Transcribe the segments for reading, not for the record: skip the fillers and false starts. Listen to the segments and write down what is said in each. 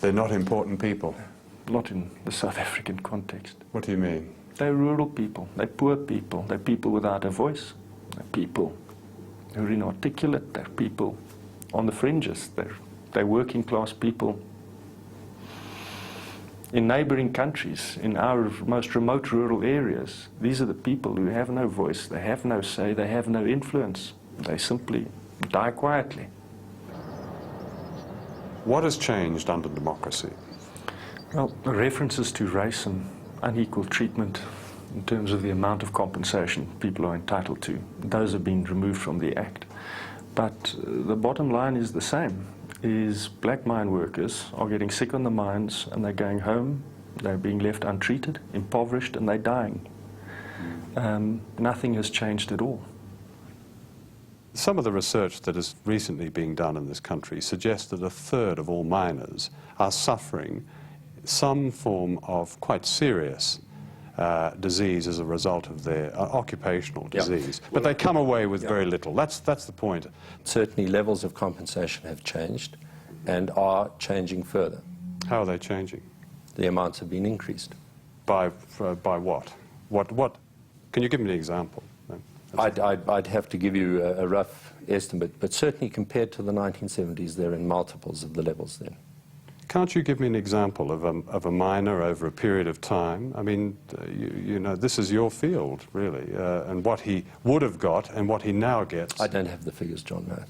They're not important people? Not in the South African context. What do you mean? They're rural people, they're poor people, they're people without a voice, they're people who are inarticulate, they're people on the fringes, they're working class people. In neighboring countries, in our most remote rural areas, these are the people who have no voice, they have no say, they have no influence. They simply die quietly. What has changed under democracy? Well, the references to race and unequal treatment in terms of the amount of compensation people are entitled to, those have been removed from the Act. But the bottom line is the same, is black mine workers are getting sick on the mines and they're going home, they're being left untreated, impoverished, and they're dying. Nothing has changed at all. Some of the research that is recently being done in this country suggests that a third of all miners are suffering some form of quite serious disease as a result of their occupational disease. But they come away with very little. That's the point. Certainly levels of compensation have changed and are changing further. How are they changing? The amounts have been increased. By what? What? Can you give me an example? I'd have to give you a rough estimate, but certainly compared to the 1970s, they're in multiples of the levels then. Can't you give me an example of a miner over a period of time? I mean, you know, this is your field, really, and what he would have got and what he now gets. I don't have the figures, John, no.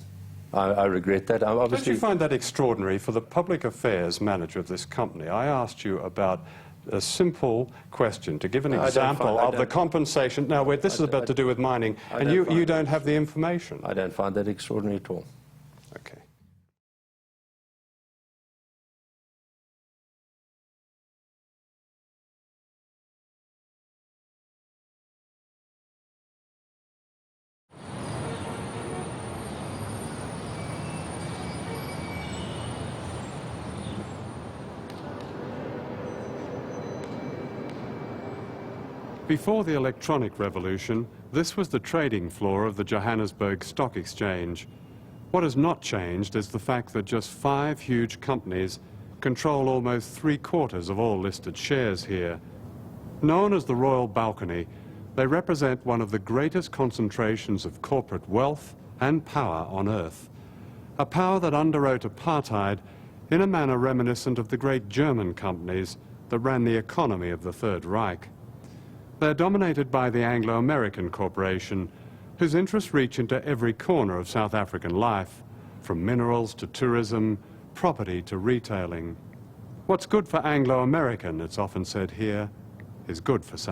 I regret that. Don't you find that extraordinary? For the public affairs manager of this company, I asked you about a simple question to give an example of the compensation. Now, this is about to do with mining, and you don't have the information. I don't find that extraordinary at all. Okay. Before the electronic revolution, this was the trading floor of the Johannesburg Stock Exchange. What has not changed is the fact that just 5 huge companies control almost 3/4 of all listed shares here. Known as the Royal Balcony, they represent one of the greatest concentrations of corporate wealth and power on earth. A power that underwrote apartheid in a manner reminiscent of the great German companies that ran the economy of the Third Reich. They're dominated by the Anglo-American corporation, whose interests reach into every corner of South African life, from minerals to tourism, property to retailing. What's good for Anglo-American, it's often said here, is good for South